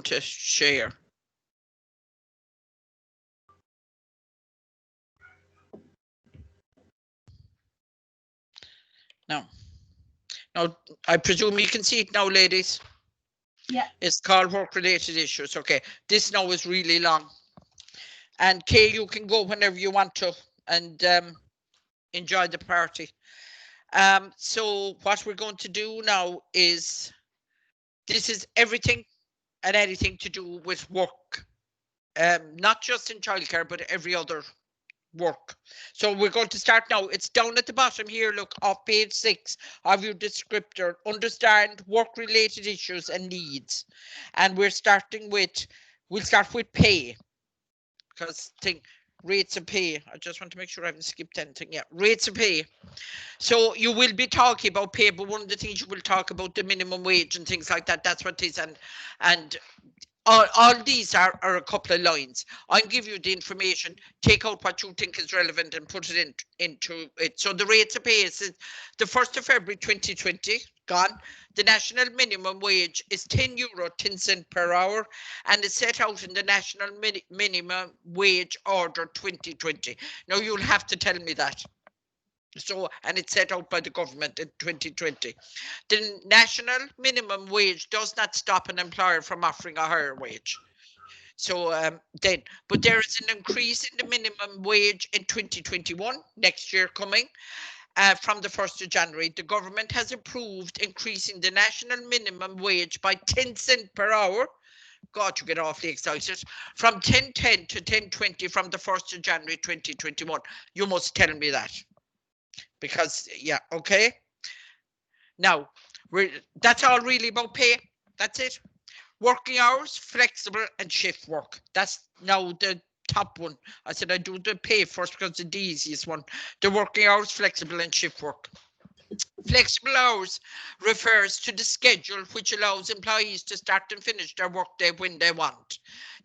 going to share. Now, I presume you can see it now, ladies. Yeah. It's called work-related issues. Okay, this now is really long. And Kay, you can go whenever you want to and enjoy the party. So what we're going to do now is, this is everything and anything to do with work. Not just in childcare, but every other work. So we're going to start now. It's down at the bottom here, look, off page 6 of your descriptor. Understand work-related issues and needs. And we'll start with pay. Because rates of pay. I just want to make sure I haven't skipped anything. Yeah, rates of pay. So you will be talking about pay, but one of the things you will talk about the minimum wage and things like that. That's what it is. And all these are a couple of lines. I'll give you the information, take out what you think is relevant and put it into it. So the rates of pay is the 1st of February 2020, gone. The national minimum wage is €10.10 per hour and is set out in the National Minimum Wage Order 2020. Now you'll have to tell me that. So, and it's set out by the government in 2020. The national minimum wage does not stop an employer from offering a higher wage. So but there is an increase in the minimum wage in 2021, next year coming, from the 1st of January. The government has approved increasing the national minimum wage by 10 cents per hour. God, you get awfully excited. From 10.10 to 10.20 from the 1st of January 2021. You must tell me that. Because, yeah, okay. Now, that's all really about pay. That's it. Working hours, flexible and shift work. That's now the top one. I said I do the pay first because it's the easiest one. The working hours, flexible and shift work. Flexible hours refers to the schedule which allows employees to start and finish their workday when they want.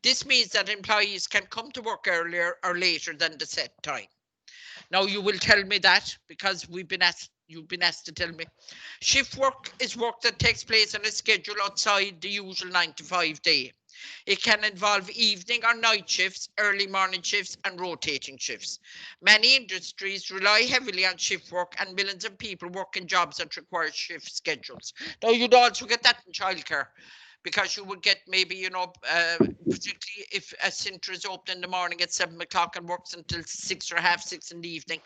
This means that employees can come to work earlier or later than the set time. Now you will tell me that because you've been asked to tell me. Shift work is work that takes place on a schedule outside the usual 9 to 5 day. It can involve evening or night shifts, early morning shifts and rotating shifts. Many industries rely heavily on shift work and millions of people work in jobs that require shift schedules. Now you'd also get that in childcare, because you would get maybe, particularly if a centre is open in the morning at 7 o'clock and works until 6 or half 6 in the evening,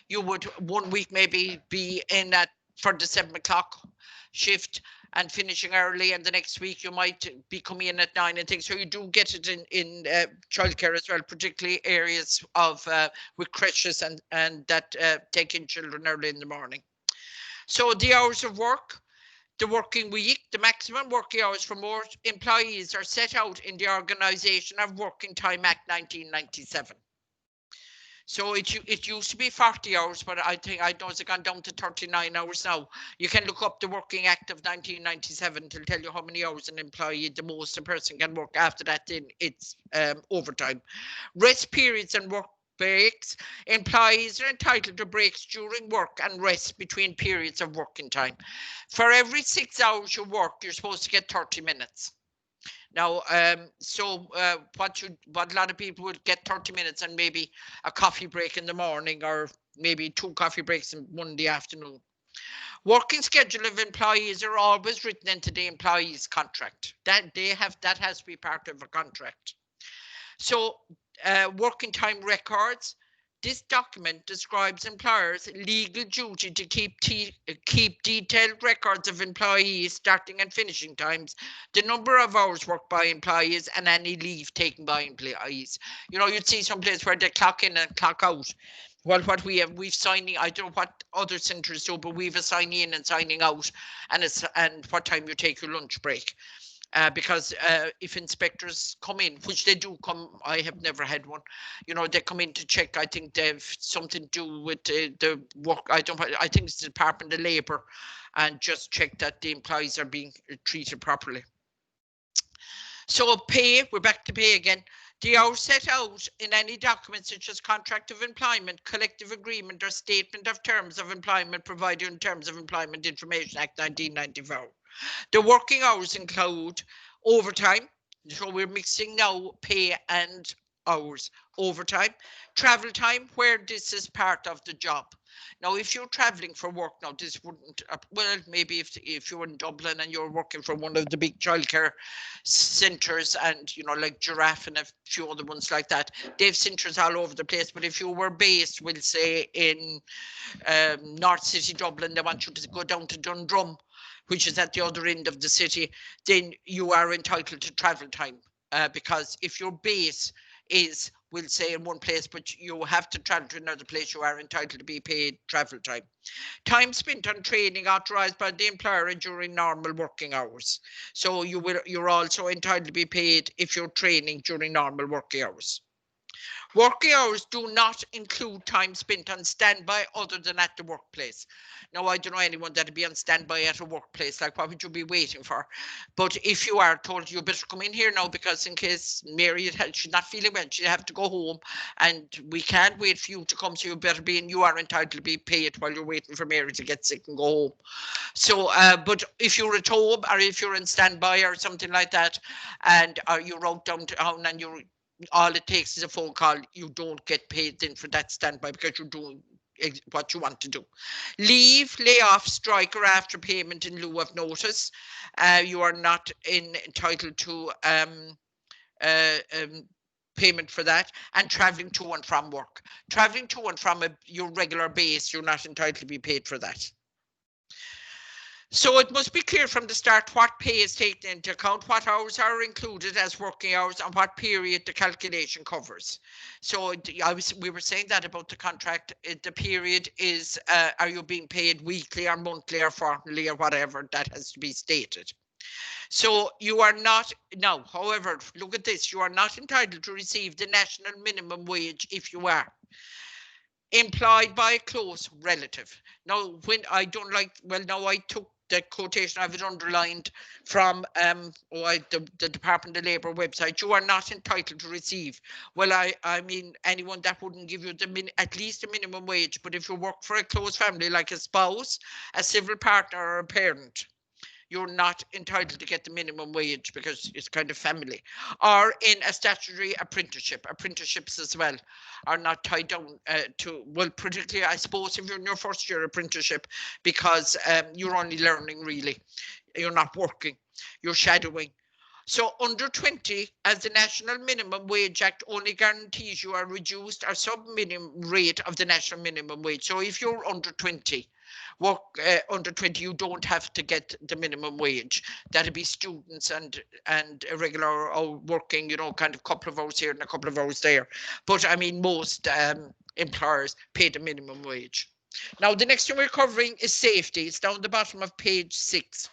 you would one week maybe be in for the 7 o'clock shift and finishing early, and the next week you might be coming in at 9 and things. So you do get it in childcare as well, particularly areas of with creches and that take in children early in the morning. So the hours of work. The working week, the maximum working hours for most employees are set out in the Organisation of Working Time Act 1997. So it used to be 40 hours, but I know it's gone down to 39 hours now. You can look up the Working Act of 1997 to tell you how many hours an employee, the most a person can work. After that, then it's overtime. Rest periods and work breaks. Employees are entitled to breaks during work and rest between periods of working time. For every 6 hours you work, you're supposed to get 30 minutes. Now, what a lot of people would get 30 minutes and maybe a coffee break in the morning, or maybe 2 coffee breaks in one in the afternoon. Working schedule of employees are always written into the employee's contract. That has to be part of a contract. So working time records. This document describes employers' legal duty to keep detailed records of employees' starting and finishing times, the number of hours worked by employees, and any leave taken by employees. You'd see some place where they clock in and clock out. Well, what we've signing, I don't know what other centres do, but we've a signing in and signing out, and what time you take your lunch break. Because if inspectors come in, which they do come, I have never had one, they come in to check. I think they've something to do with the work. I think it's the Department of Labour, and just check that the employees are being treated properly. So pay, we're back to pay again. The hours set out in any document such as contract of employment, collective agreement, or statement of terms of employment provided in Terms of Employment Information Act 1994. The working hours include overtime, So we're mixing now pay and hours, overtime, travel time, where this is part of the job. Now, if you're traveling for work, now this wouldn't, well, maybe if you're in Dublin and you're working for one of the big childcare centres and, you know, like Giraffe and a few other ones like that, they have centres all over the place. But if you were based, we'll say, in North City, Dublin, they want you to go down to Dundrum, which is at the other end of the city, then you are entitled to travel time. Because if your base is, we'll say, in one place, but you have to travel to another place, you are entitled to be paid travel time. Time spent on training authorised by the employer during normal working hours. So you're also entitled to be paid if you're training during normal working hours. Working hours do not include time spent on standby other than at the workplace. Now, I don't know anyone that'd be on standby at a workplace. Like, what would you be waiting for? But if you are told you better come in here now because in case Mary she's not feeling well, she'll have to go home and we can't wait for you to come, so you better be in. You are entitled to be paid while you're waiting for Mary to get sick and go home. So, but if you're at home or if you're in standby or something like that, and you're out downtown and you're all it takes is a phone call, you don't get paid then for that standby because you're doing what you want to do. Leave, layoff, strike, or after payment in lieu of notice. You are not entitled to payment for that. And traveling to and from work. Traveling to and from your regular base, you're not entitled to be paid for that. So it must be clear from the start what pay is taken into account, what hours are included as working hours, and what period the calculation covers. So we were saying that about the contract. The period is, are you being paid weekly or monthly or fortnightly or whatever? That has to be stated. So you are not, now, however, look at this, you are not entitled to receive the national minimum wage if you are employed by a close relative. Now, when I don't like, well, now I took the quotation, I have it underlined from the Department of Labour website. You are not entitled to receive. Well, I mean, anyone that wouldn't give you at least a minimum wage, but if you work for a close family, like a spouse, a civil partner, or a parent, you're not entitled to get the minimum wage because it's kind of family. Or in a statutory apprenticeship. Apprenticeships as well are not tied down to, well, particularly, I suppose, if you're in your first year apprenticeship, because you're only learning, really. You're not working, you're shadowing. So under 20, as the National Minimum Wage Act only guarantees you a reduced or sub-minimum rate of the national minimum wage. So if you're under 20, work under 20, you don't have to get the minimum wage. That'd be students and irregular or working, you know, kind of couple of hours here and a couple of hours there. But I mean, most employers pay the minimum wage. Now, the next thing we're covering is safety. It's down the bottom of page 6.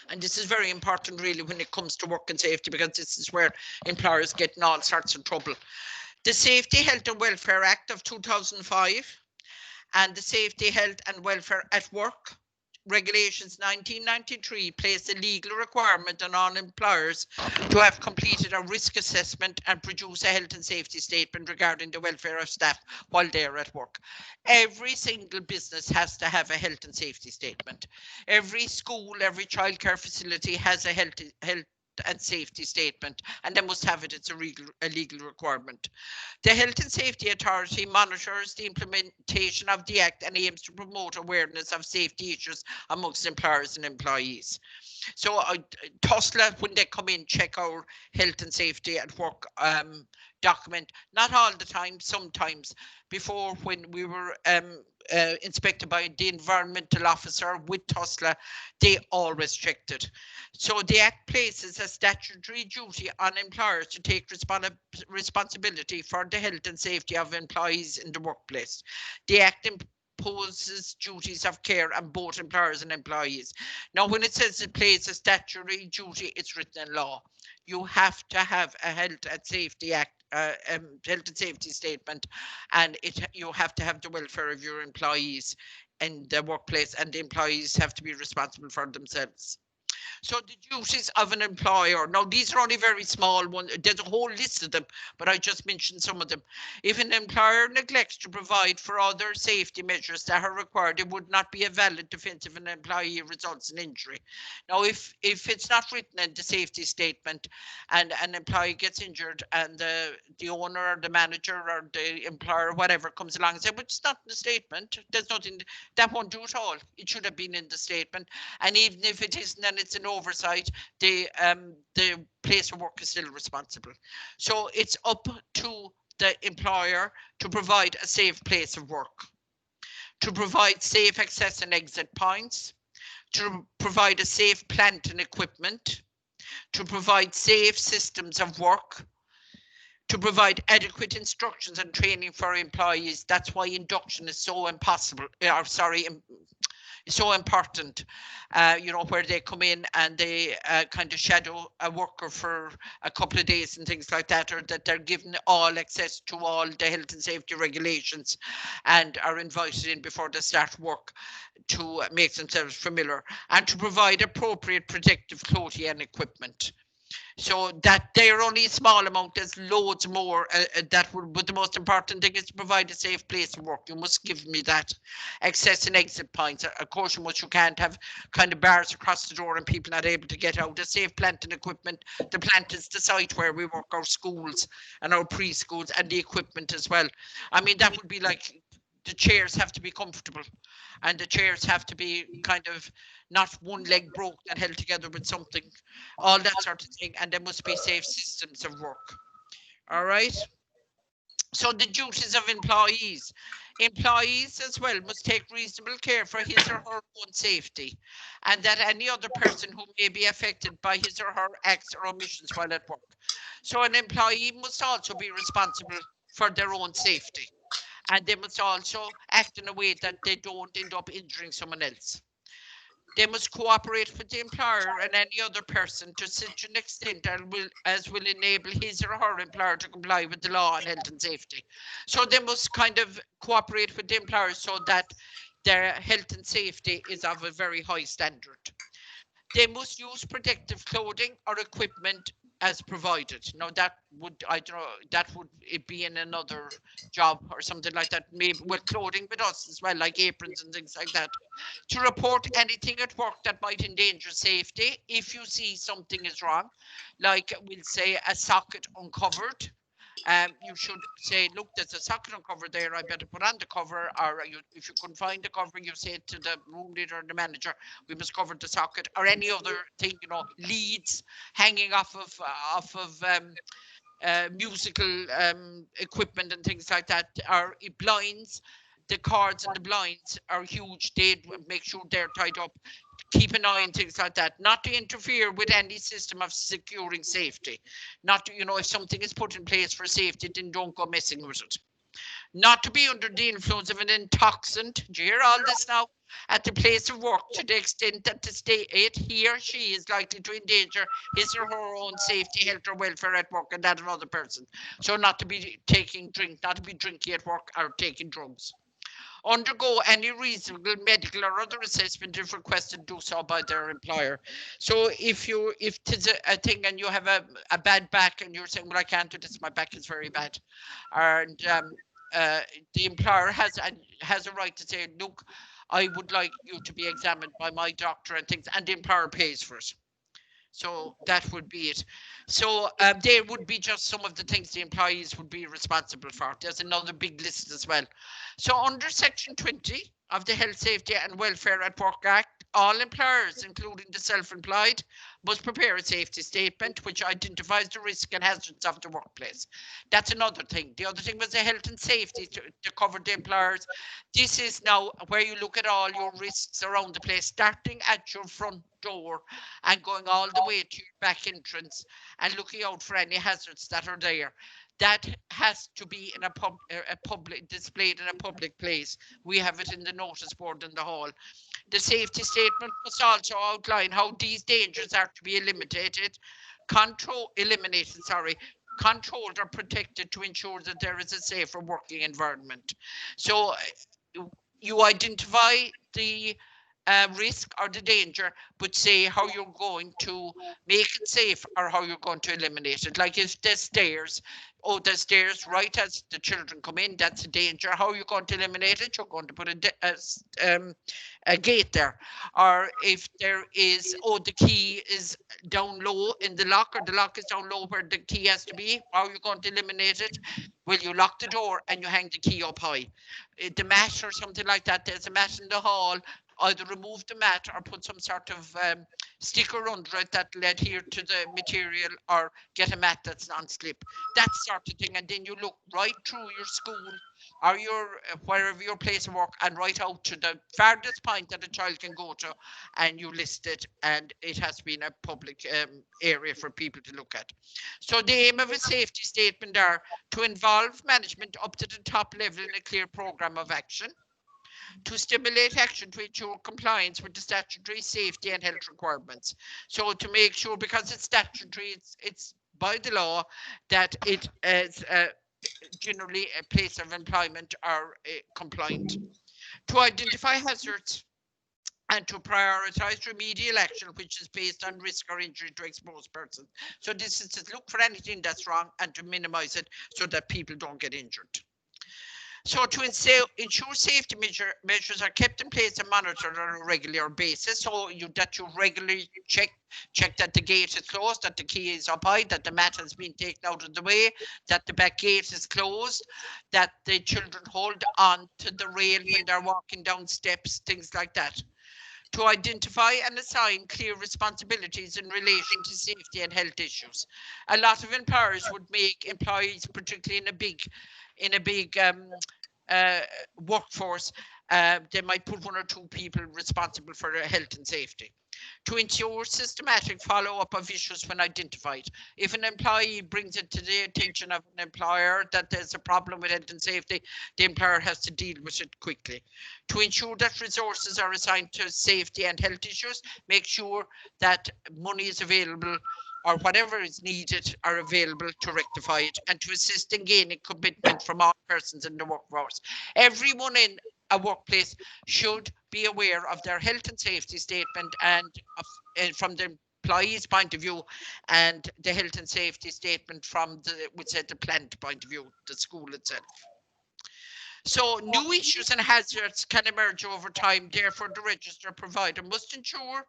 And this is very important, really, when it comes to work and safety, because this is where employers get in all sorts of trouble. The Safety, Health and Welfare Act of 2005 and the Safety, Health and Welfare at Work Regulations 1993 place a legal requirement on all employers to have completed a risk assessment and produce a health and safety statement regarding the welfare of staff while they're at work. Every single business has to have a health and safety statement. Every school, every childcare facility has a health and safety statement, and they must have it. It's a legal requirement. The Health and Safety Authority monitors the implementation of the Act and aims to promote awareness of safety issues amongst employers and employees. So TUSLA, when they come in, check our health and safety at work document. Not all the time, sometimes. Before, when we were inspected by the environmental officer with TUSLA, they always checked it. So the Act places a statutory duty on employers to take responsibility for the health and safety of employees in the workplace. The Act imposes duties of care on both employers and employees. Now, when it says it places a statutory duty, it's written in law. You have to have a health and safety act, health and safety statement, and you have to have the welfare of your employees in the workplace, and the employees have to be responsible for themselves. So the duties of an employer. Now, these are only very small ones. There's a whole list of them, but I just mentioned some of them. If an employer neglects to provide for other safety measures that are required, it would not be a valid defence if an employee results in injury. Now, if it's not written in the safety statement and an employee gets injured and the owner or the manager or the employer, whatever, comes along and says, but it's not in the statement, there's nothing, that won't do at all. It should have been in the statement. And even if it isn't and it's an oversight, the place of work is still responsible. So it's up to the employer to provide a safe place of work, to provide safe access and exit points, to provide a safe plant and equipment, to provide safe systems of work, to provide adequate instructions and training for employees. That's why induction is so so important, where they come in and they kind of shadow a worker for a couple of days and things like that, or that they're given all access to all the health and safety regulations and are invited in before they start work to make themselves familiar, and to provide appropriate protective clothing and equipment. So that they're only a small amount, there's loads more that would, but the most important thing is to provide a safe place to work. You must give me that. Access and exit points. Of course, you can't have kind of bars across the door and people not able to get out. A safe plant and equipment. The plant is the site where we work, our schools and our preschools, and the equipment as well. I mean, that would be like, the chairs have to be comfortable and the chairs have to be kind of not one leg broke and held together with something, all that sort of thing. And there must be safe systems of work. All right. So the duties of employees. Employees as well must take reasonable care for his or her own safety, and that any other person who may be affected by his or her acts or omissions while at work. So an employee must also be responsible for their own safety, and they must also act in a way that they don't end up injuring someone else. They must cooperate with the employer and any other person to such an extent as will enable his or her employer to comply with the law on health and safety. So they must kind of cooperate with the employer so that their health and safety is of a very high standard. They must use protective clothing or equipment as provided. Now that would, I don't know, that would it be in another job or something like that, maybe with clothing with us as well, like aprons and things like that. To report anything at work that might endanger safety. If you see something is wrong, like we'll say a socket uncovered, you should say, look, there's a socket uncovered there, I better put on the cover. Or if you couldn't find the cover, you say to the room leader and the manager, we must cover the socket, or any other thing, leads hanging off of musical equipment and things like that, or blinds. The cords and the blinds are huge. They make sure they're tied up. Keep an eye on things like that, not to interfere with any system of securing safety. Not to, if something is put in place for safety, then don't go messing with it. Not to be under the influence of an intoxicant. Do you hear all this now? At the place of work, to the extent that the state, he or she is likely to endanger his or her own safety, health, or welfare at work, and that of another person. So not to be not to be drinking at work or taking drugs. Undergo any reasonable medical or other assessment if requested, do so by their employer. So if it's a thing and you have a bad back and you're saying, well, I can't do this, my back is very bad, and the employer has a right to say, look, I would like you to be examined by my doctor and things, and the employer pays for it. So that would be it. So there would be just some of the things the employees would be responsible for. There's another big list as well. So under Section 20 of the Health, Safety and Welfare at Work Act, all employers, including the self-employed, must prepare a safety statement which identifies the risks and hazards of the workplace. That's another thing. The other thing was the health and safety to cover the employers. This is now where you look at all your risks around the place, starting at your front door and going all the way to your back entrance and looking out for any hazards that are there. That has to be in a public, displayed in a public place. We have it in the notice board in the hall. The safety statement must also outline how these dangers are to be eliminated, controlled or protected to ensure that there is a safer working environment. So you identify the risk or the danger, but say how you're going to make it safe or how you're going to eliminate it. Like if there's stairs, oh, there's stairs right as the children come in, that's a danger. How are you going to eliminate it? You're going to put a gate there. Or if there is, oh, the key is down low in the lock, or the lock is down low where the key has to be, how are you going to eliminate it? Well, you lock the door and you hang the key up high. The mat or something like that, there's a mat in the hall, either remove the mat or put some sort of sticker under it that will adhere to the material, or get a mat that's non-slip, that sort of thing. And then you look right through your school or your wherever your place of work, and right out to the farthest point that a child can go to, and you list it, and it has been a public area for people to look at. So the aim of a safety statement are to involve management up to the top level in a clear program of action, to stimulate action to ensure compliance with the statutory safety and health requirements. So to make sure, because it's statutory, it's by the law that it is generally a place of employment are compliant. To identify hazards and to prioritize remedial action which is based on risk or injury to exposed persons. So this is to look for anything that's wrong and to minimize it so that people don't get injured. So to ensure safety measures are kept in place and monitored on a regular basis, so that you regularly check that the gate is closed, that the key is up high, that the mat has been taken out of the way, that the back gate is closed, that the children hold on to the rail when they're walking down steps, things like that. To identify and assign clear responsibilities in relation to safety and health issues. A lot of employers would make employees, particularly in a big workforce, they might put one or two people responsible for their health and safety. To ensure systematic follow-up of issues when identified. If an employee brings it to the attention of an employer that there's a problem with health and safety, the employer has to deal with it quickly. To ensure that resources are assigned to safety and health issues, make sure that money is available or whatever is needed are available to rectify it, and to assist in gaining commitment from all persons in the workforce. Everyone in a workplace should be aware of their health and safety statement, and from the employee's point of view, and the health and safety statement from the plant point of view, the school itself. So new issues and hazards can emerge over time. Therefore, the register provider must ensure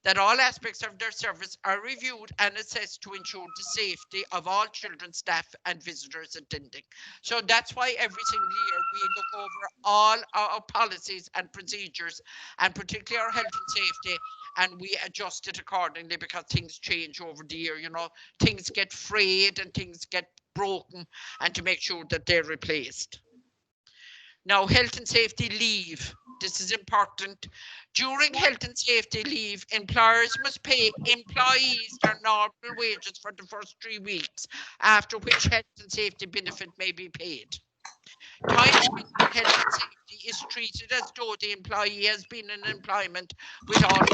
that all aspects of their service are reviewed and assessed to ensure the safety of all children, staff and visitors attending. So that's why every single year we look over all our policies and procedures, and particularly our health and safety, and we adjust it accordingly, because things change over the year. You know, things get frayed and things get broken, and to make sure that they're replaced. Now, health and safety leave. This is important. During health and safety leave, employers must pay employees their normal wages for the first 3 weeks, after which health and safety benefit may be paid. Time spent on health and safety is treated as though the employee has been in employment with all.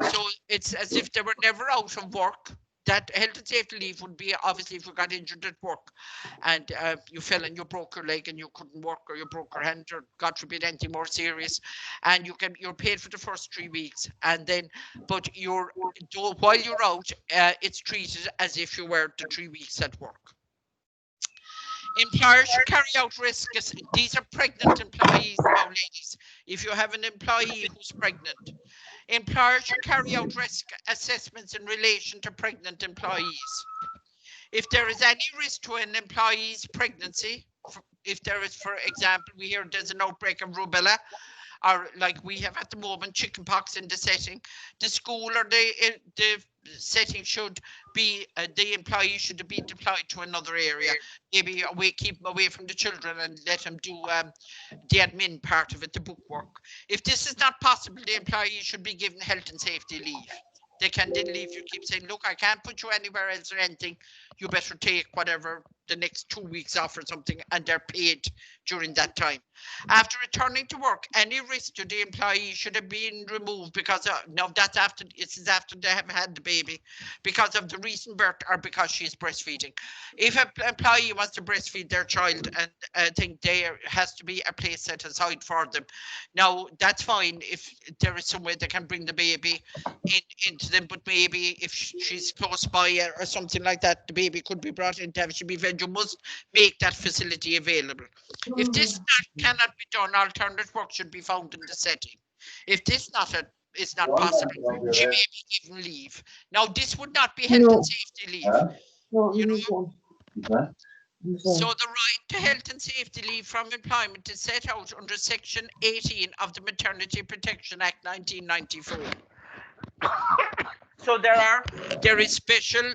So it's as if they were never out of work. That health and safety leave would be obviously if you got injured at work and you fell and you broke your leg and you couldn't work, or you broke your hand, or God forbid anything more serious, and you're paid for the first 3 weeks, and then but while you're out, it's treated as if you were the 3 weeks at work. Employers should carry out risk. These are pregnant employees now, ladies. If you have an employee who's pregnant, employers should carry out risk assessments in relation to pregnant employees. If there is any risk to an employee's pregnancy, if there is, for example, we hear there's an outbreak of rubella, or like we have at the moment, chickenpox in the setting, the school or the setting should be, the employee should be deployed to another area, maybe keep them away from the children and let them do the admin part of it, the bookwork. If this is not possible, the employee should be given health and safety leave. They can then leave. You keep saying, look, I can't put you anywhere else or anything. you better take whatever the next 2 weeks off or something, and they're paid during that time. After returning to work, any risk to the employee should have been removed because now that's after, this is after they have had the baby, because of the recent birth or because she's breastfeeding. If an employee wants to breastfeed their child, and I think there has to be a place set aside for them. Now that's fine if there is some way they can bring the baby into them, but maybe if she's close by or something like that, the baby could be brought in to have she be fed. You must make that facility available. If this cannot be done, alternate work should be found in the setting. If this is not possible, she may be given leave. Now, this would not be health and safety leave. You know? So the right to health and safety leave from employment is set out under Section 18 of the Maternity Protection Act 1994. So there is special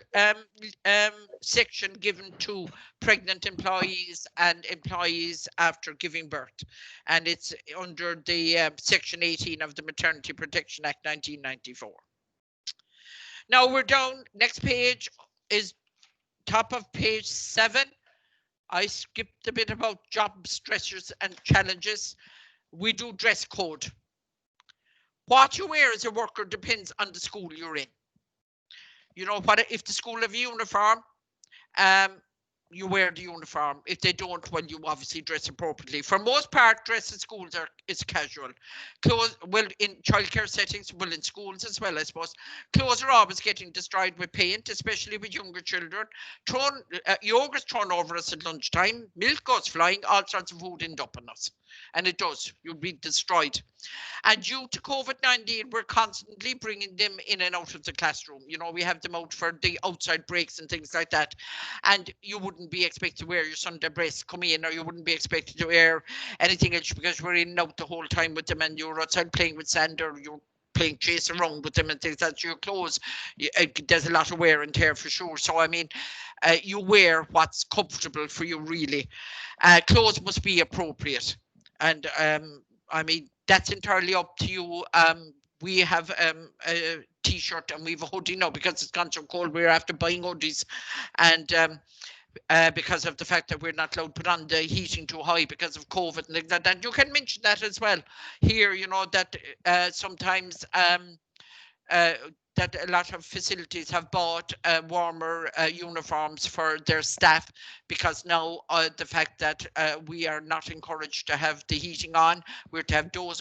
section given to pregnant employees and employees after giving birth, and it's under the Section 18 of the Maternity Protection Act 1994. Now we're down. Next page is top of page 7. I skipped a bit about job stressors and challenges. We do dress code. What you wear as a worker depends on the school you're in. You know, what if the school have a uniform, you wear the uniform. If they don't, well, you obviously dress appropriately. For most part, dress in schools is casual. Clothes, well, in childcare settings, well, in schools as well, I suppose. Clothes are always getting destroyed with paint, especially with younger children. Yogurt's thrown over us at lunchtime. Milk goes flying. All sorts of food end up on us. And it does. You'll be destroyed. And due to COVID-19, we're constantly bringing them in and out of the classroom. You know, we have them out for the outside breaks and things like that. And you wouldn't be expected to wear your Sunday best come in, or you wouldn't be expected to wear anything else because we're in and out the whole time with them, and you're outside playing with sand, or you're playing chase around with them and things. That's your clothes. There's a lot of wear and tear for sure. So, I mean, you wear what's comfortable for you, really. Clothes must be appropriate. And I mean, that's entirely up to you. We have a t-shirt and we have a hoodie now because it's gone so cold. We're after buying hoodies, and because of the fact that we're not allowed to put on the heating too high because of COVID and things like that. You can mention that as well here, you know, that sometimes that a lot of facilities have bought warmer uniforms for their staff, because now the fact that we are not encouraged to have the heating on, we're to have doors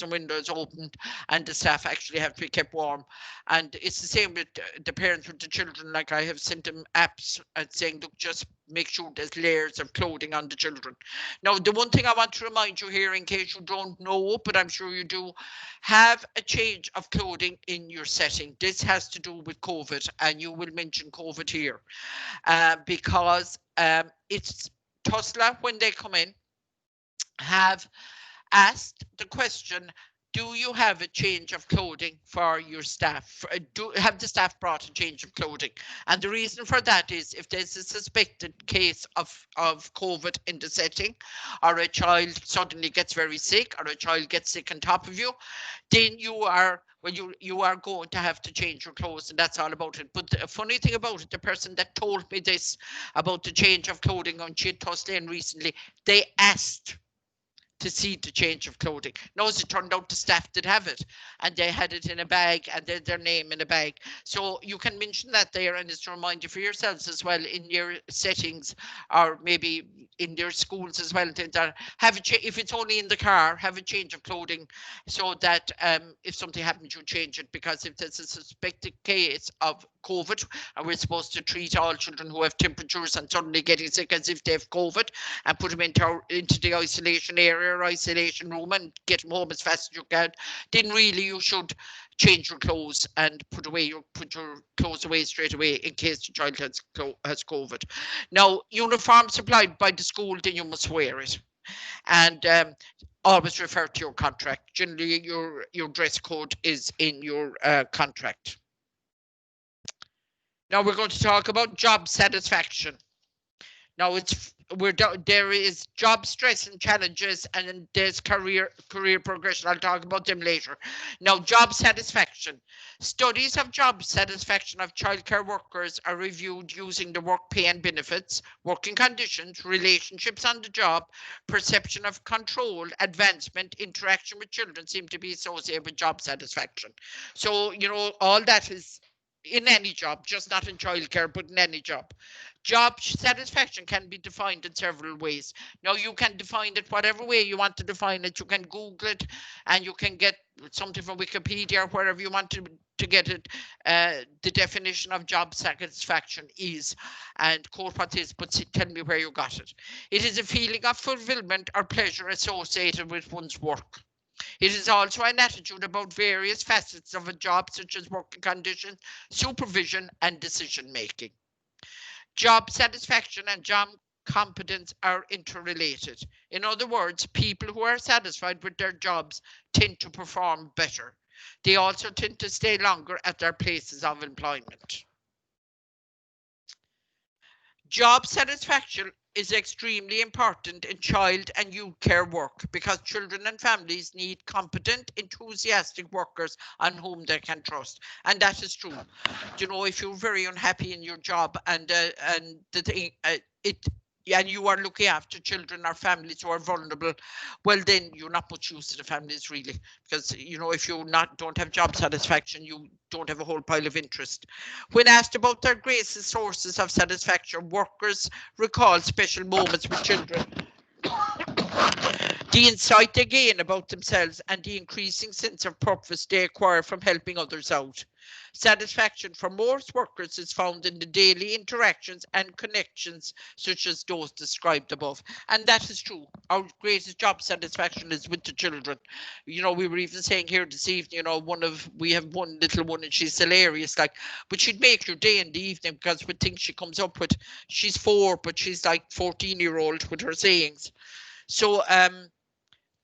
and windows opened, and the staff actually have to be kept warm. And it's the same with the parents with the children. Like, I have sent them apps saying, look, just make sure there's layers of clothing on the children. Now, the one thing I want to remind you here, in case you don't know, but I'm sure you do, have a change of clothing in your setting. This has to do with COVID, and you will mention COVID here, because it's TUSLA, when they come in, have asked the question, do you have a change of clothing for your staff? Have the staff brought a change of clothing? And the reason for that is if there's a suspected case of COVID in the setting, or a child suddenly gets very sick, or a child gets sick on top of you, then you are going to have to change your clothes, and that's all about it. But the funny thing about it, the person that told me this about the change of clothing on Chid Toslane recently, they asked to see the change of clothing. Now, as it turned out, the staff did have it, and they had it in a bag, and their name in a bag. So you can mention that there, and it's a reminder for yourselves as well in your settings, or maybe in your schools as well. That if it's only in the car, have a change of clothing, so that if something happens, you change it. Because if there's a suspected case of COVID, and we're supposed to treat all children who have temperatures and suddenly getting sick as if they have COVID, and put them into the isolation area or isolation room and get them home as fast as you can, then really you should change your clothes and put your clothes away straight away in case the child has COVID. Now, uniform supplied by the school, then you must wear it. And always refer to your contract. Generally, your dress code is in your contract. Now we're going to talk about job satisfaction. Now, it's there is job stress and challenges, and then there's career progression. I'll talk about them later. Now, job satisfaction. Studies of job satisfaction of childcare workers are reviewed using the work pay and benefits, working conditions, relationships on the job, perception of control, advancement, interaction with children seem to be associated with job satisfaction. So, you know, all that is in any job, just not in childcare, but in any job. Job satisfaction can be defined in several ways. Now, you can define it whatever way you want to define it. You can Google it, and you can get something from Wikipedia or wherever you want to get it. The definition of job satisfaction is, and quote what is, but tell me where you got it. It is a feeling of fulfillment or pleasure associated with one's work. It is also an attitude about various facets of a job, such as working conditions, supervision, and decision making. Job satisfaction and job competence are interrelated. In other words, people who are satisfied with their jobs tend to perform better. They also tend to stay longer at their places of employment. Job satisfaction is extremely important in child and youth care work because children and families need competent, enthusiastic workers on whom they can trust. And that is true. You know, if you're very unhappy in your job and the thing, and you are looking after children or families who are vulnerable, well, then you're not much use to the families really, because, you know, if you don't have job satisfaction, you don't have a whole pile of interest. When asked about their greatest sources of satisfaction, workers recall special moments with children, the insight they gain about themselves, and the increasing sense of purpose they acquire from helping others out. Satisfaction for most workers is found in the daily interactions and connections such as those described above. And that is true. Our greatest job satisfaction is with the children. You know, we were even saying here this evening, you know, we have one little one and she's hilarious, like, but she'd make your day in the evening because with things she comes up with. She's 4, but she's like 14-year-old with her sayings. So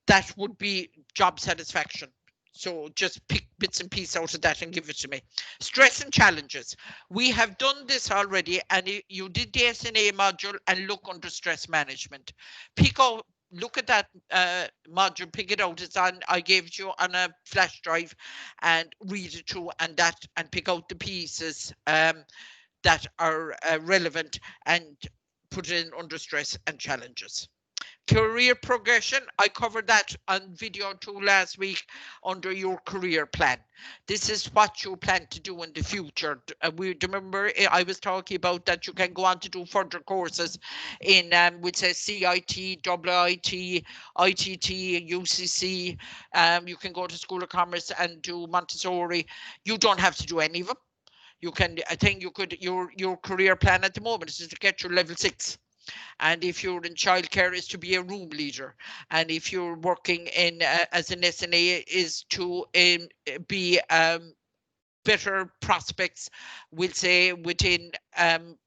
that would be job satisfaction. So just pick bits and pieces out of that and give it to me. Stress and challenges. We have done this already, and you did the SNA module and look under stress management. Look at that module, pick it out. It's on, I gave it you on a flash drive, and read it through and pick out the pieces that are relevant and put it in under stress and challenges. Career progression, I covered that on video 2 last week under your career plan. This is what you plan to do in the future. Remember, I was talking about that you can go on to do further courses in, which says CIT, WIT, ITT, UCC. You can go to School of Commerce and do Montessori. You don't have to do any of them. You can, I think you could, your career plan at the moment is to get your level 6. And if you're in childcare, is to be a room leader. And if you're working in as an SNA, is to be better prospects, we'll say, within the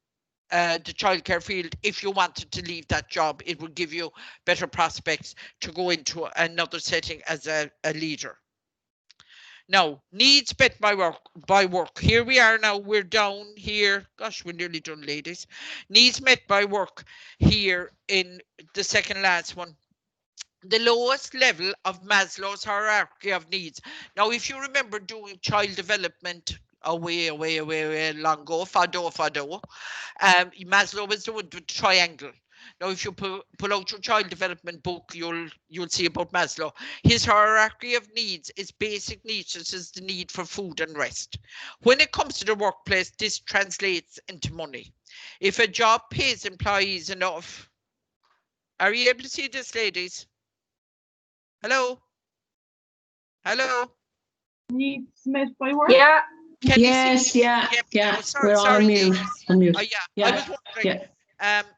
childcare field. If you wanted to leave that job, it would give you better prospects to go into another setting as a leader. Now, needs met by work. Here we are now, we're down here. Gosh, we're nearly done, ladies. Needs met by work here in the second last one. The lowest level of Maslow's hierarchy of needs. Now, if you remember doing child development way long ago, Fado. Maslow was the one with the triangle. Now, if you pull out your child development book, you'll see about Maslow. His hierarchy of needs is basic needs, such as the need for food and rest. When it comes to the workplace, this translates into money. If a job pays employees enough, are you able to see this, ladies? Hello? Hello? Needs met by work? Yeah. Can Yes, yeah. Oh, sorry, We're sorry, on mute. ladies. On mute. Yeah, I was wondering.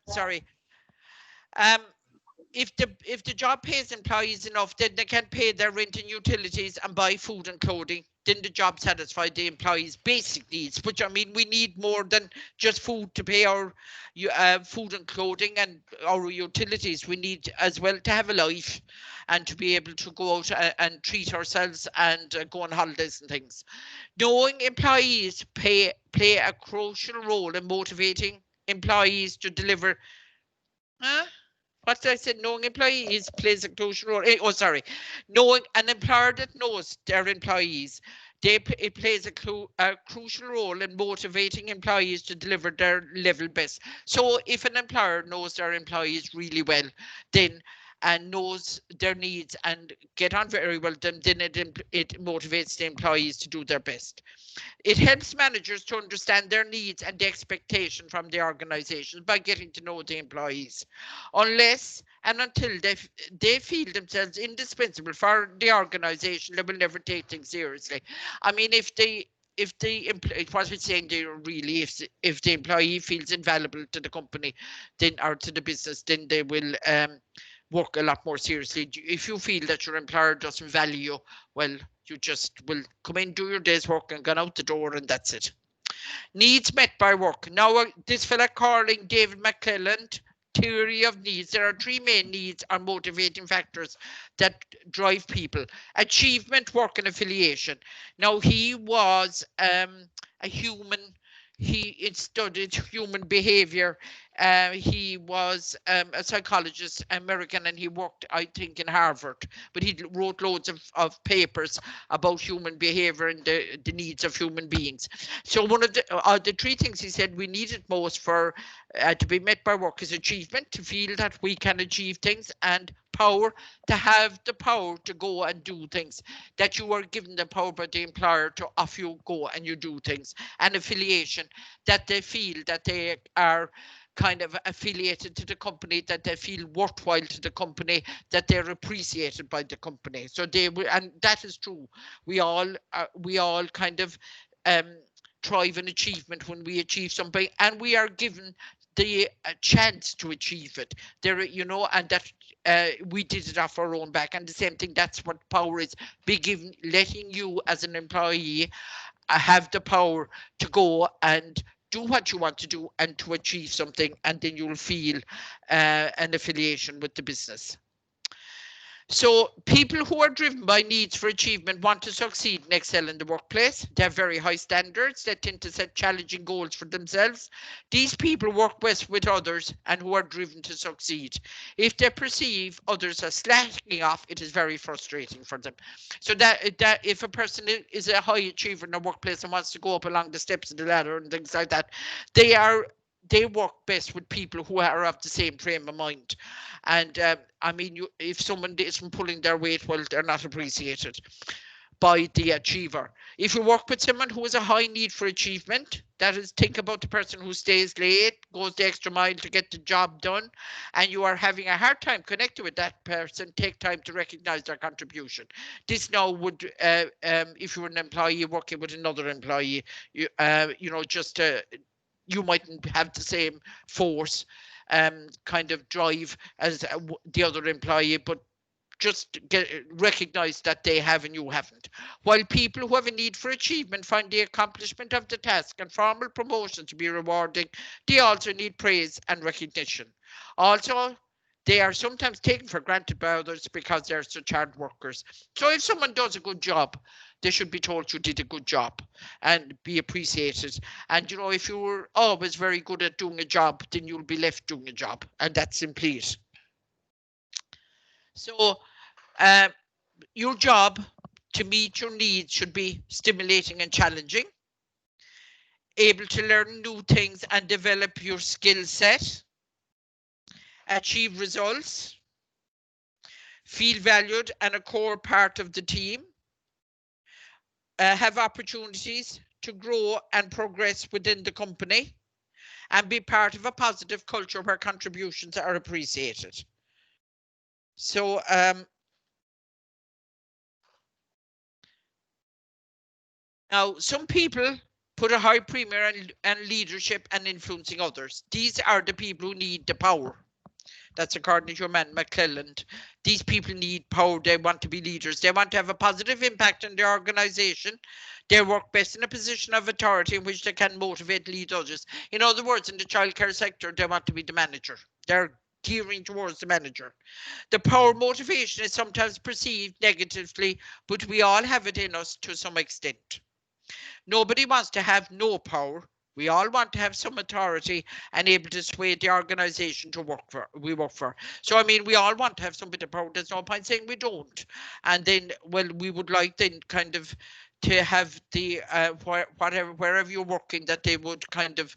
Sorry. If the job pays employees enough, then they can pay their rent and utilities and buy food and clothing. Then the job satisfies the employees' basic needs, which, I mean, we need more than just food to pay our food and clothing and our utilities. We need as well to have a life and to be able to go out and treat ourselves and go on holidays and things. Knowing employees play a crucial role in motivating employees to deliver Huh? What did I say? Knowing employees plays a crucial role. Oh, sorry. Knowing an employer that knows their employees, it plays a crucial role in motivating employees to deliver their level best. So if an employer knows their employees really well, then and knows their needs and get on very well, then it motivates the employees to do their best. It helps managers to understand their needs and the expectation from the organization by getting to know the employees. Unless and until they feel themselves indispensable for the organization, they will never take things seriously. I mean, if the employee, what we're saying there really, if the employee feels invaluable to the company, then or to the business, then they will work a lot more seriously. If you feel that your employer doesn't value you, well, you just will come in, do your day's work and go out the door, and that's it. Needs met by work. Now, this fella calling David McClelland theory of needs. There are three main needs or motivating factors that drive people: achievement, work, and affiliation. Now, he was a human. He studied human behavior. He was a psychologist, American, and he worked, I think, in Harvard. But he wrote loads of papers about human behavior and the needs of human beings. So one of the three things he said we needed most for to be met by work is achievement, to feel that we can achieve things, and power, to have the power to go and do things, that you are given the power by the employer to off you go and you do things, and affiliation, that they feel that they are kind of affiliated to the company, that they feel worthwhile to the company, that they're appreciated by the company. So they will, and that is true. We all kind of thrive in achievement when we achieve something, and we are given the chance to achieve it. There, and that we did it off our own back. And the same thing, that's what power is. Be given, letting you as an employee have the power to go and do what you want to do and to achieve something, and then you'll feel an affiliation with the business. So people who are driven by needs for achievement want to succeed and excel in the workplace. They have very high standards. They tend to set challenging goals for themselves. These people work best with others and who are driven to succeed. If they perceive others as slacking off, it is very frustrating for them. So that if a person is a high achiever in the workplace and wants to go up along the steps of the ladder and things like that, they work best with people who are of the same frame of mind. And I mean, if someone isn't pulling their weight, well, they're not appreciated by the achiever. If you work with someone who has a high need for achievement, that is, think about the person who stays late, goes the extra mile to get the job done, and you are having a hard time connecting with that person, take time to recognize their contribution. This now would, if you're an employee working with another employee, just you mightn't have the same force kind of drive as the other employee, but just recognize that they have and you haven't. While people who have a need for achievement find the accomplishment of the task and formal promotion to be rewarding, they also need praise and recognition. Also, they are sometimes taken for granted by others because they're such hard workers. So if someone does a good job, they should be told you did a good job and be appreciated. And if you were always very good at doing a job, then you'll be left doing a job, and that's simply it. So your job to meet your needs should be stimulating and challenging, able to learn new things and develop your skill set, achieve results, feel valued and a core part of the team, have opportunities to grow and progress within the company, and be part of a positive culture where contributions are appreciated. So now some people put a high premium on leadership and influencing others. These are the people who need the power. That's according to your man McClelland. These people need power. They want to be leaders. They want to have a positive impact on their organization. They work best in a position of authority in which they can motivate, lead others. In other words, in the childcare sector, they want to be the manager. They're gearing towards the manager. The power motivation is sometimes perceived negatively, but we all have it in us to some extent. Nobody wants to have no power, We all want to have some authority and able to sway the organisation to we work for. So, I mean, we all want to have some bit of power. There's no point saying we don't. And then, well, we would like then kind of to have the, wherever you're working, that they would kind of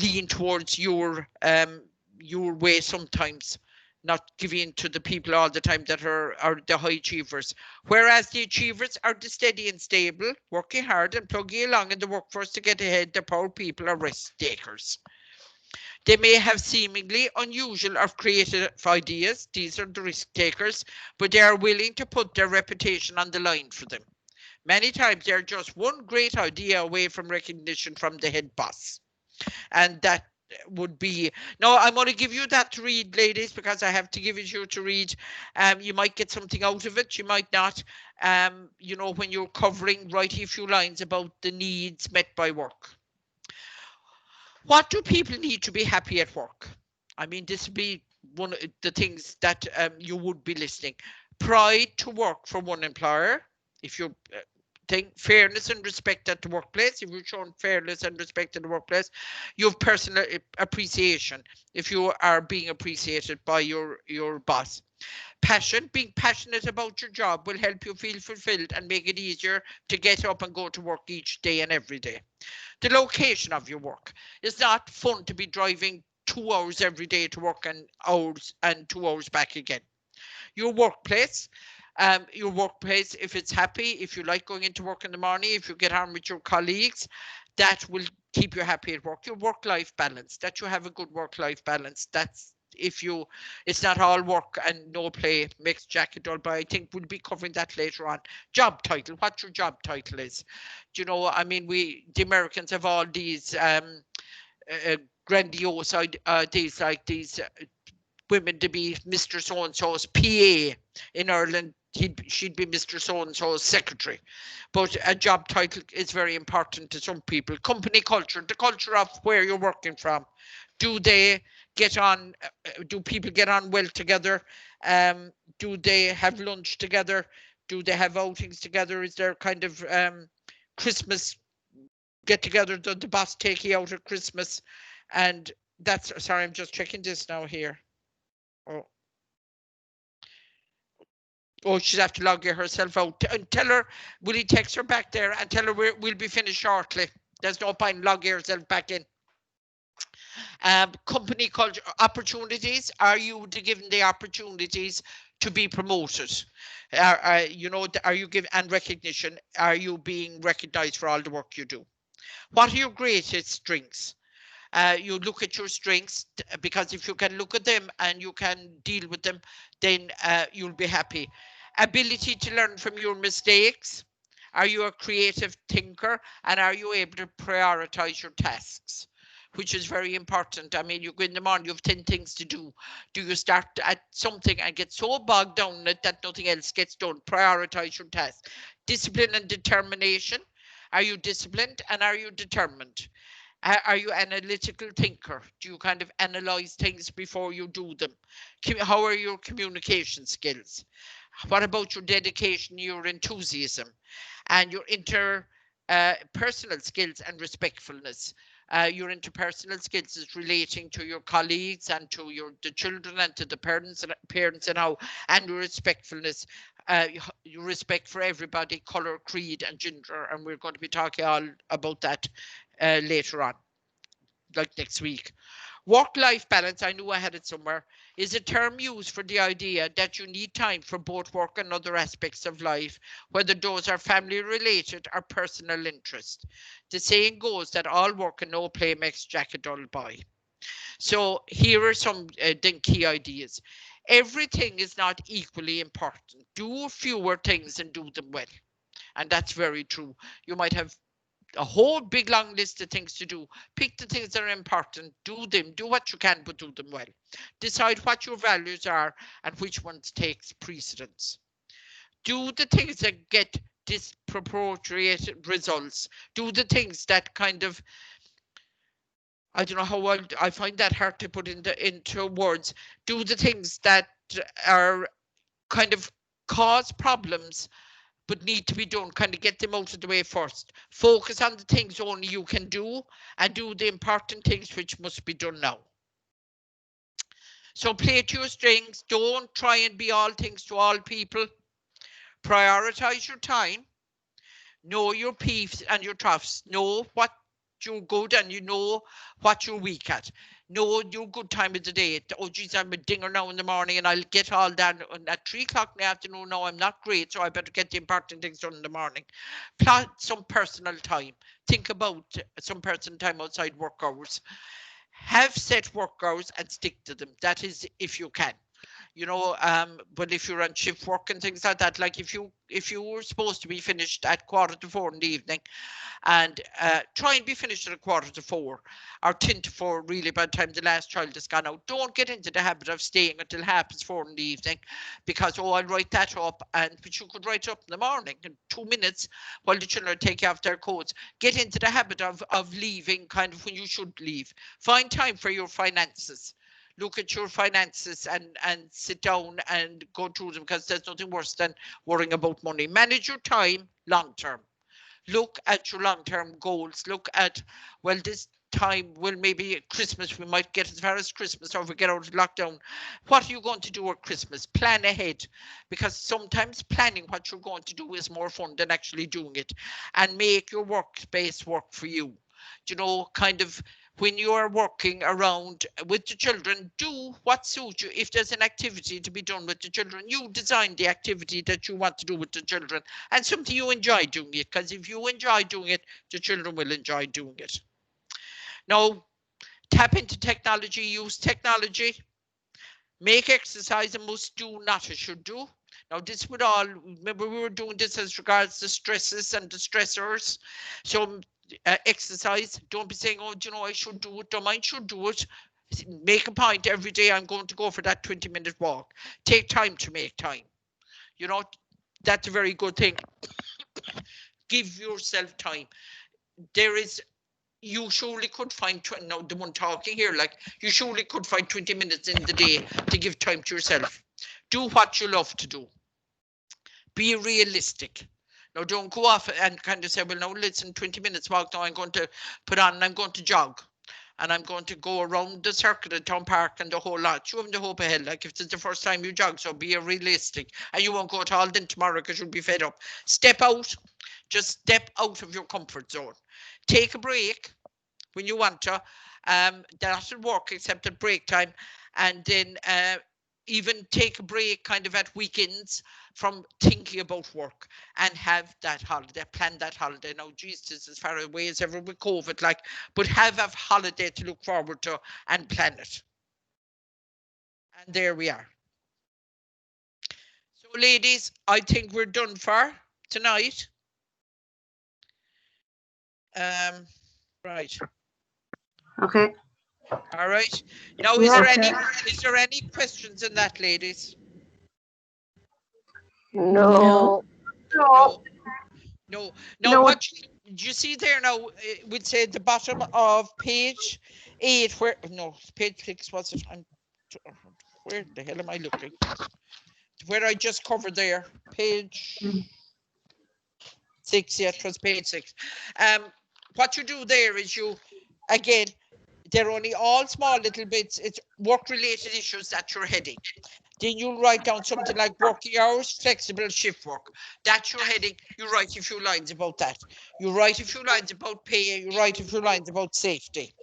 lean towards your way sometimes, not giving in to the people all the time that are the high achievers. Whereas the achievers are the steady and stable, working hard and plugging along in the workforce to get ahead. The poor people are risk takers. They may have seemingly unusual or creative ideas. These are the risk takers, but they are willing to put their reputation on the line for them. Many times they're just one great idea away from recognition from the head boss. And that would be, no, I'm going to give you that to read, ladies, because I have to give it you to read. You might get something out of it, you might not. You know, when you're covering, writing a few lines about the needs met by work. What do people need to be happy at work? I mean, this would be one of the things that you would be listening. Pride to work for one employer. If you're fairness and respect at the workplace. If you're shown fairness and respect in the workplace, you have personal appreciation. If you are being appreciated by your boss. Passion, being passionate about your job will help you feel fulfilled and make it easier to get up and go to work each day and every day. The location of your work. It's not fun to be driving 2 hours every day to work and 2 hours back again. Your workplace, if it's happy, if you like going into work in the morning, if you get on with your colleagues, that will keep you happy at work. Your work-life balance, that you have a good work-life balance. That's it's not all work and no play makes Jack a dull boy. I think we'll be covering that later on. Job title, what your job title is. Do you know, I mean, the Americans have all these grandiose these women to be Mr. So-and-so's PA. In Ireland, she'd be Mr. So-and-so's secretary. But a job title is very important to some people. Company culture, the culture of where you're working from. Do they get on, do people get on well together? Do they have lunch together? Do they have outings together? Is there kind of Christmas get together? Does the boss take you out at Christmas? And that's, sorry, I'm just checking this now here. Oh, she's have to log herself out. And tell her, will you text her back there and tell her we'll be finished shortly. There's no point logging herself back in. Company culture, opportunities. Are you given the opportunities to be promoted? You know, are you given, and recognition? Are you being recognized for all the work you do? What are your greatest strengths? You look at your strengths, because if you can look at them and you can deal with them, then you'll be happy. Ability to learn from your mistakes. Are you a creative thinker, and are you able to prioritize your tasks? Which is very important. I mean, you go in the morning, you have 10 things to do. Do you start at something and get so bogged down that nothing else gets done? Prioritize your tasks. Discipline and determination. Are you disciplined and are you determined? Are you an analytical thinker? Do you kind of analyze things before you do them? How are your communication skills? What about your dedication, your enthusiasm, and your interpersonal skills and respectfulness? Your interpersonal skills is relating to your colleagues and to the children and to the parents and how, and your respectfulness, your respect for everybody, colour, creed and gender, and we're going to be talking all about that later on, like next week. Work-life balance, I knew I had it somewhere, is a term used for the idea that you need time for both work and other aspects of life, whether those are family related or personal interest. The saying goes that all work and no play makes Jack a dull boy. So here are some key ideas. Everything is not equally important. Do fewer things and do them well. And that's very true. You might have a whole big long list of things to do. Pick the things that are important, do them, do what you can, but do them well. Decide what your values are and which ones takes precedence. Do the things that get disproportionate results. Do the things that kind of, I don't know how I find that hard to put into words. Do the things that are kind of cause problems but need to be done. Kind of get them out of the way first. Focus on the things only you can do and do the important things which must be done now. So play to your strengths. Don't try and be all things to all people. Prioritize your time. Know your peaks and your troughs. Know what you're good and you know what you're weak at. Know your good time of the day. Oh, geez, I'm a dinger now in the morning and I'll get all done at 3 o'clock in the afternoon. No, I'm not great, so I better get the important things done in the morning. Plot some personal time. Think about some personal time outside work hours. Have set work hours and stick to them. That is if you can. You know, but if you're on shift work and things like that, like if you were supposed to be finished at 3:45 in the evening, and try and be finished at 3:45 or 3:50 really by the time the last child has gone out. Don't get into the habit of staying until 4:30 in the evening because, oh, I'll write that up, but you could write it up in the morning in 2 minutes while the children take off their coats. Get into the habit of leaving kind of when you should leave. Find time for your finances. Look at your finances and sit down and go through them because there's nothing worse than worrying about money. Manage your time long term. Look at your long-term goals. Look at, well, this time, well, maybe at Christmas, we might get as far as Christmas or if we get out of lockdown. What are you going to do at Christmas? Plan ahead, because sometimes planning what you're going to do is more fun than actually doing it. And make your workspace work for you. You know, kind of when you are working around with the children, do what suits you. If there's an activity to be done with the children, you design the activity that you want to do with the children and something you enjoy doing it, because if you enjoy doing it, the children will enjoy doing it. Now, tap into technology, use technology, make exercise a must do, not a should do. Now, this would all, remember we were doing this as regards the stresses and the stressors. So exercise, don't be saying, oh, do you know, I should do it, don't mind, should do it. Make a point every day, I'm going to go for that 20-minute walk. Take time to make time. You know, that's a very good thing. Give yourself time. There is, you surely could find, now the one talking here, like you surely could find 20 minutes in the day to give time to yourself. Do what you love to do. Be realistic. Now, don't go off and kind of say, well, now listen, 20 minutes walk, now I'm going to put on and I'm going to jog. And I'm going to go around the circuit at Town Park and the whole lot. You haven't the hope ahead, like if it's the first time you jog, so be realistic. And you won't go at all then tomorrow because you'll be fed up. Step out. Just step out of your comfort zone. Take a break when you want to. That doesn't work except at break time. And then even take a break kind of at weekends from thinking about work and have that holiday, plan that holiday. Now, geez, this is as far away as ever with COVID, like, but have a holiday to look forward to and plan it. And there we are. So, ladies, I think we're done for tonight. Right. Okay. All right. Now, is there any questions in that, ladies? No. No. Now, what you see there now, it would say at the bottom of page 8, where, no, page 6, what's it? Where the hell am I looking? Where I just covered there, page 6, yeah, it was page 6. What you do there is you, again, they're only all small little bits. It's work-related issues that you're heading. Then you write down something like working hours, flexible shift work. That's your heading. You write a few lines about that. You write a few lines about pay. You write a few lines about safety.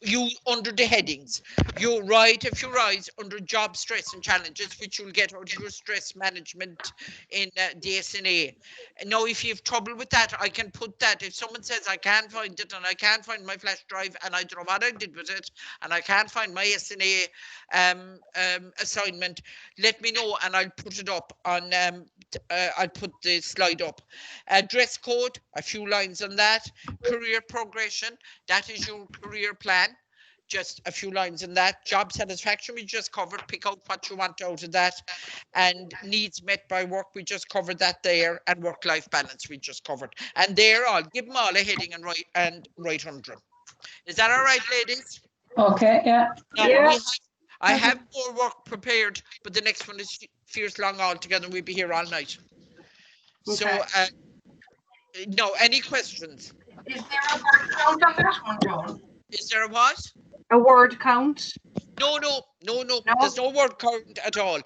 You, under the headings, you write a few lines under job stress and challenges, which you'll get out of your stress management in the SNA. Now, if you have trouble with that, I can put that. If someone says I can't find it and I can't find my flash drive and I don't know what I did with it and I can't find my SNA assignment, let me know and I'll put it up on, I'll put the slide up. Dress code, a few lines on that. Career progression, that is your career plan. Just a few lines in that. Job satisfaction, we just covered. Pick out what you want out of that. And needs met by work, we just covered that there. And work-life balance, we just covered. And they're all, give them all a heading and write under them. Is that all right, ladies? Okay, yeah. Now, I have more work prepared, but the next one is fierce long altogether. We'll be here all night. So, Okay. no, any questions? Is there a word count on that one, Joan? Is there a what? A word count? No. No? There's no word count at all.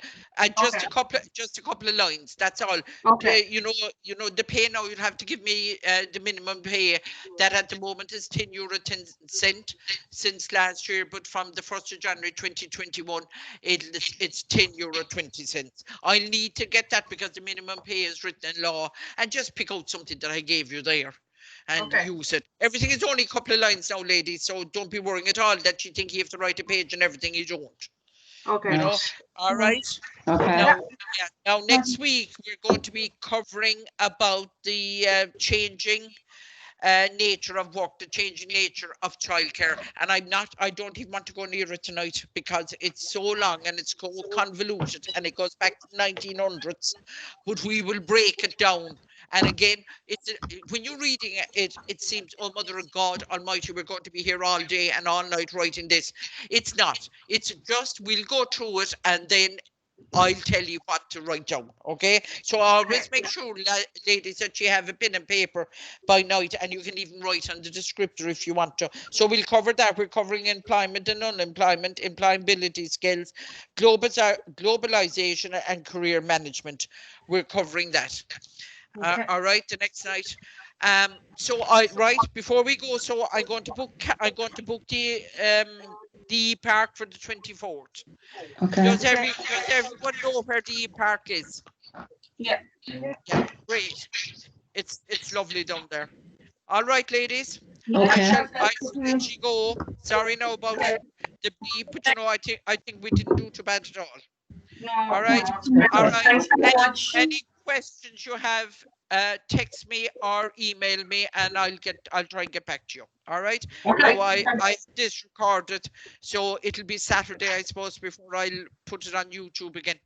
Just Okay. a couple of lines. That's all. Okay. You know the pay now. You'll have to give me the minimum pay that at the moment is €10.10 since last year, but from the 1st of January 2021, it's €10.20. I need to get that because the minimum pay is written in law, and just pick out something that I gave you there and Okay. use it. Everything is only a couple of lines now, ladies, so don't be worrying at all that you think you have to write a page and everything. You don't. Okay. You know, Right. all right. Okay. Now next week we're going to be covering about the changing nature of work, the changing nature of childcare, and I don't even want to go near it tonight because it's so long and it's so convoluted and it goes back to 1900s, but we will break it down. And again, when you're reading it seems, oh mother of God almighty, we're going to be here all day and all night writing this. It's not. It's just we'll go through it and then I'll tell you what to write down. Okay, so always make sure, ladies, that you have a pen and paper by night, and you can even write on the descriptor if you want to. So we'll cover that. We're covering employment and unemployment, employability skills, globalization and career management. We're covering that. Okay. All right, the next night. So before we go, so I'm going to book the park for the 24th. Okay. Does everyone know where the park is? Yeah. Yeah, great. It's lovely down there. All right, ladies. Okay. I shall let you go. Sorry now about the beep, but you know, I think we didn't do too bad at all. No, All right. no. All right. Thanks very much. Any questions you have, text me or email me, and I'll try and get back to you. All right. Okay. Now I this recorded, so it'll be Saturday, I suppose, before I'll put it on YouTube again.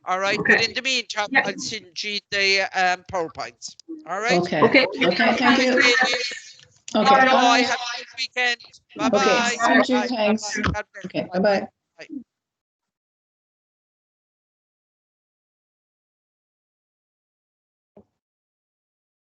All right. Okay. But in the meantime, Yeah. I'll send you the PowerPoints. All right. Okay. Okay. Okay. Thank you. Okay. Enjoy. Bye. Have a good weekend. Bye bye. Okay. Thank you. Thanks. Okay. Bye bye.